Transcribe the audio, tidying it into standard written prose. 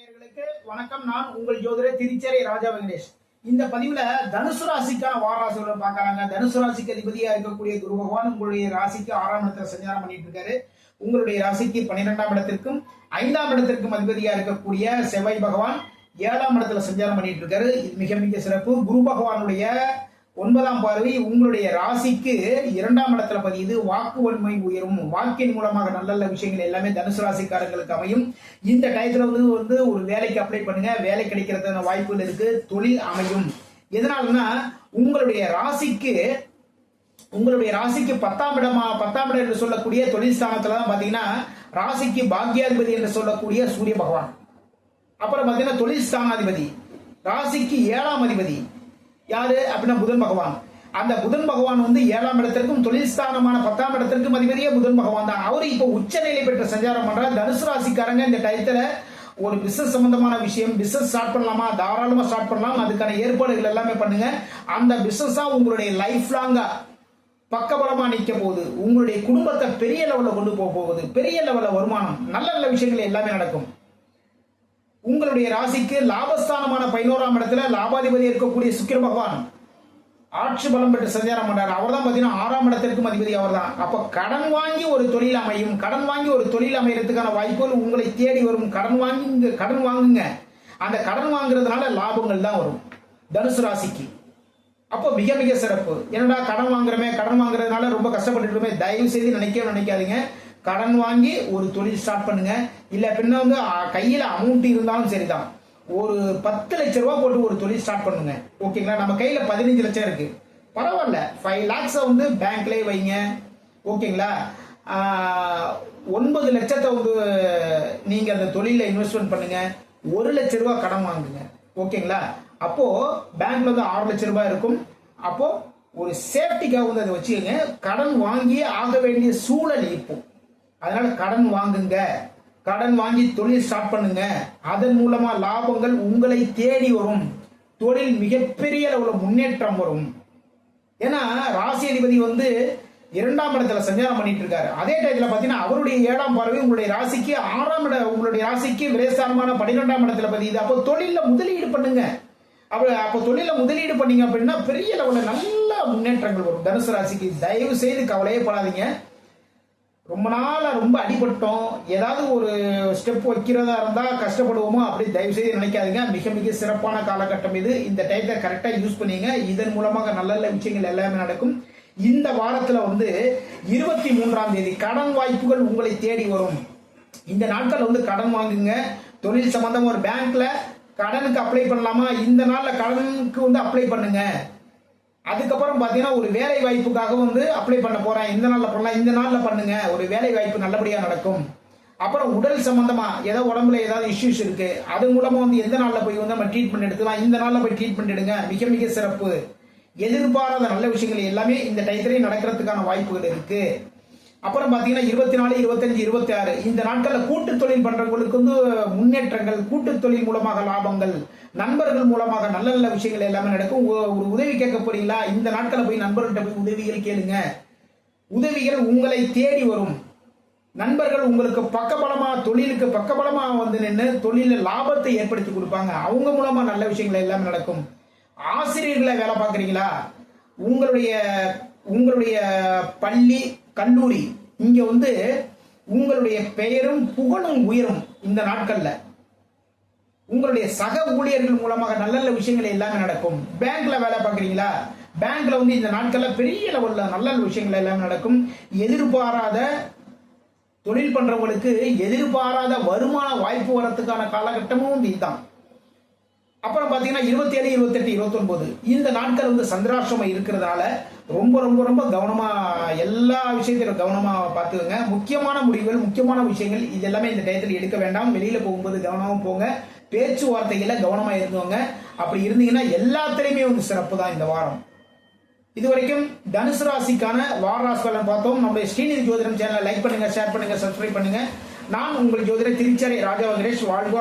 நேயர்களுக்கு வணக்கம். நான் உங்கள் ஜோதிடர் திருச்சேரை ராஜா வெங்கடேஷ். இந்த பதிவுல தனுசு ராசிக்கான வார ராசிகளை பார்க்கறாங்க. தனுசு ராசிக்கு அதிபதியா இருக்கக்கூடிய குரு பகவான் உங்களுடைய ராசிக்கு 6ஆம் இடத்துல சஞ்சாரம் பண்ணிட்டு இருக்காரு. உங்களுடைய ராசிக்கு 12ஆம் இடத்திற்கும் 5ஆம் இடத்திற்கும் அதிபதியா இருக்கக்கூடிய செவ்வாய் பகவான் 7ஆம் இடத்துல சஞ்சாரம் பண்ணிட்டு இருக்காரு. இது மிக மிக சிறப்பு. குரு பகவானுடைய 9ஆம் பார்வை உங்களுடைய ராசிக்கு 2ஆம் இடத்துல பதியுது. வாக்கு வன்மை உயரும். வாக்கின் மூலமாக நல்ல நல்ல விஷயங்கள் எல்லாமே தனுசு ராசிக்காரங்களுக்கு அமையும். இந்த டயத்துல வந்து ஒரு வேலைக்கு அப்ளை பண்ணுங்க. வேலை கிடைக்கிறதுக்கான வாய்ப்புகள் இருக்கு. தொழில் அமையும். எதனாலன்னா உங்களுடைய ராசிக்கு 10ஆம் இடம் என்று சொல்லக்கூடிய தொழில் ஸ்தானத்துல தான் பாத்தீங்கன்னா ராசிக்கு பாக்கியாதிபதி என்று சொல்லக்கூடிய சூரிய பகவான், அப்புறம் பாத்தீங்கன்னா தொழில் ஸ்தானாதிபதி, ராசிக்கு 7ஆம் அதிபதி யாரு அப்படின்னா புதன் பகவான். அந்த புதன் பகவான் வந்து 7ஆம் இடத்திற்கும் தொழில் ஸ்தானமான 10ஆம் இடத்திற்கும் அதிபதியே புதன் பகவான் தான். அவரு இப்ப உச்ச நிலை பெற்ற சஞ்சாரம் பண்ற தனுசு ராசிக்காரங்க இந்த டயத்துல ஒரு பிசினஸ் சம்பந்தமான விஷயம், பிசினஸ் ஸ்டார்ட் பண்ணலாமா, தாராளமா ஸ்டார்ட் பண்ணலாம். அதுக்கான ஏற்பாடுகள் எல்லாமே பண்ணுங்க. அந்த பிசினஸ் உங்களுடைய லைஃப் லாங்கா பக்கபலமா நிக்க போகுது. உங்களுடைய குடும்பத்தை பெரிய லெவல்ல கொண்டு போக போகுது. பெரிய லெவல்ல வருமானம், நல்ல நல்ல விஷயங்கள் எல்லாமே நடக்கும். உங்களுடைய ராசிக்கு லாபஸ்தானமான 11ஆம் இடத்துல லாபாதிபதி இருக்கக்கூடிய சுக்கிர பகவான் ஆட்சி பலம் பெற்று சஞ்சாரம் பண்றாரு. அவர் தான் பாத்தீங்கன்னா 6ஆம் இடத்திற்கும் அதிபதி அவர் தான். அப்ப கடன் வாங்கி ஒரு தொழில் அமையும். கடன் வாங்கி ஒரு தொழில் அமையறதுக்கான வாய்ப்புகள் உங்களை தேடி வரும். கடன் வாங்குங்க. அந்த கடன் வாங்குறதுனால லாபங்கள் தான் வரும் தனுசு ராசிக்கு. அப்போ மிக மிக சிறப்பு. என்னடா கடன் வாங்குறதுனால ரொம்ப கஷ்டப்பட்டுட்டுமே, தயவு செய்து நினைக்காதீங்க. கடன் வாங்கி ஒரு தொழில் ஸ்டார்ட் பண்ணுங்க. இல்ல பின்ன வந்து கையில அமௌண்ட் இருந்தாலும் சரிதான், ஒரு 10 லட்சம் ரூபாய் போட்டு ஒரு தொழில் ஸ்டார்ட் பண்ணுங்க. ஓகேங்களா? நம்ம கையில 15 லட்சம் இருக்கு, பரவாயில்ல. 5 lakhs வந்து பேங்க்லயே வைங்க. ஓகேங்களா? 9 லட்சத்தை வந்து நீங்க அந்த தொழில இன்வெஸ்ட்மெண்ட் பண்ணுங்க. 1 லட்சம் ரூபாய் கடன் வாங்குங்க. ஓகேங்களா? அப்போ பேங்க்ல வந்து 6 லட்சம் ரூபாய் இருக்கும். அப்போ ஒரு சேஃப்டிக்காக வந்து அதை வச்சுக்கோங்க. கடன் வாங்கியே ஆக வேண்டிய சூழல் இப்போ. அதனால கடன் வாங்குங்க. கடன் வாங்கி தொழில் ஸ்டார்ட் பண்ணுங்க. அதன் மூலமா லாபங்கள் உங்களை தேடி வரும். தொழில் மிகப்பெரிய அளவுல முன்னேற்றம் வரும். ஏன்னா ராசி அதிபதி வந்து 2ஆம் இடத்துல சஞ்சாரம் பண்ணிட்டு இருக்காரு. அதே டைத்துல பாத்தீங்கன்னா அவருடைய 7ஆம் பார்வை உங்களுடைய ராசிக்கு 6ஆம் இடம், உங்களுடைய ராசிக்கு விரைஸ்தானமான 12ஆம் இடத்துல பதியுது. அப்போ தொழில முதலீடு பண்ணுங்க. அப்போ தொழில முதலீடு பண்ணீங்க அப்படின்னா பெரிய லெவல்ல நல்ல முன்னேற்றங்கள் வரும் தனுசு ராசிக்கு. தயவு செய்து கவலையே படாதீங்க. ரொம்ப அடிபட்டோம், ஏதாவது ஒரு ஸ்டெப் வைக்கிறதா இருந்தா கஷ்டப்படுவோமோ அப்படி தயவு செய்து நினைக்காதீங்க. மிக மிக சிறப்பான காலகட்டம் இது. இந்த டைத்தை கரெக்டா யூஸ் பண்ணீங்க. இதன் மூலமாக நல்ல நல்ல விஷயங்கள் எல்லாமே நடக்கும். இந்த வாரத்துல வந்து 23ஆம் தேதி கடன் வாய்ப்புகள் உங்களை தேடி வரும். இந்த நாட்கள் வந்து கடன் வாங்குங்க. தொழில் சம்பந்தமா ஒரு பேங்க்ல கடனுக்கு அப்ளை பண்ணலாமா, இந்த நாள்ல கடனுக்கு வந்து அப்ளை பண்ணுங்க. அதுக்கப்புறம் பாத்தீங்கன்னா ஒரு வேலை வாய்ப்புக்காக வந்து அப்ளை பண்ண போறேன், இந்த நாள்ல பண்ணலாம், இந்த நாள்ல பண்ணுங்க. ஒரு வேலை வாய்ப்பு நல்லபடியா நடக்கும். அப்புறம் உடல் சம்பந்தமா ஏதாவது உடம்புல ஏதாவது இஷ்யூஸ் இருக்கு, அது மூலமா வந்து எந்த நாள்ல போய் வந்து நம்ம ட்ரீட்மெண்ட் எடுத்துக்கலாம், இந்த நாள்ல போய் ட்ரீட்மெண்ட் எடுங்க. மிக மிக சிறப்பு. எதிர்பாராத நல்ல விஷயங்கள் எல்லாமே இந்த டயத்திலேயே நடக்கிறதுக்கான வாய்ப்புகள் இருக்கு. அப்புறம் பாத்தீங்கன்னா 24, 25, 26 இந்த நாட்கள்ல கூட்டு தொழில் பண்றவங்களுக்கு வந்து முன்னேற்றங்கள், கூட்டு தொழில் மூலமாக லாபங்கள், நண்பர்கள் மூலமாக நல்ல நல்ல விஷயங்கள் எல்லாமே நடக்கும். ஒரு உதவி கேட்க போறீங்களா, இந்த நாட்களை போய் நண்பர்கள்ட்ட போய் உதவிகள் கேளுங்க. உதவிகள் உங்களை தேடி வரும். நண்பர்கள் உங்களுக்கு பக்கபலமா, தொழிலுக்கு பக்கபலமா வந்து நின்று தொழில லாபத்தை ஏற்படுத்தி கொடுப்பாங்க. அவங்க மூலமா நல்ல விஷயங்கள் எல்லாமே நடக்கும். ஆசிரியர்களை வேலை பார்க்குறீங்களா, உங்களுடைய பள்ளி கல்லூரி இங்க வந்து உங்களுடைய பெயரும் புகழும் உயரும். இந்த நாட்கள்ல உங்களுடைய சக ஊழியர்கள் மூலமாக நல்ல நல்ல விஷயங்கள் எல்லாமே நடக்கும். பேங்க்ல வேலை பார்க்குறீங்களா, பேங்க்ல வந்து இந்த நாட்கள்ல பெரிய லெவல்ல நல்ல நல்ல விஷயங்கள் எல்லாமே நடக்கும். எதிர்பாராத தொழில் பண்றவங்களுக்கு எதிர்பாராத வருமான வாய்ப்பு வரத்துக்கான காலகட்டமும் இதுதான். அப்புறம் பாத்தீங்கன்னா 27, 28, 29 இந்த நாட்கள் வந்து சந்திராஷ்டிரமம் இருக்கிறதுனால ரொம்ப ரொம்ப ரொம்ப கவனமா எல்லா விஷயத்திலும் கவனமா பார்த்துக்கோங்க. முக்கியமான முடிவுகள், முக்கியமான விஷயங்கள் இது எல்லாமே இந்த டயத்தில் எடுக்க வேண்டாம். வெளியில போகும்போது கவனமா போங்க. பேச்சுவார்த்தைகளை கவனமா இருந்தவங்க. அப்படி இருந்தீங்கன்னா எல்லாத்திலையுமே வந்து சிறப்பு தான் இந்த வாரம். இதுவரைக்கும் தனுசு ராசிக்கான வார ராசி பலன் பார்த்தோம். நம்முடைய ஸ்ரீநிதி ஜோதிடம் சேனலை லைக் பண்ணுங்க, ஷேர் பண்ணுங்க, சப்ஸ்கிரைப் பண்ணுங்க. நான் உங்கள் ஜோதிடர் திருச்சேரை ராஜா வெங்கடேஷ். வாழ்க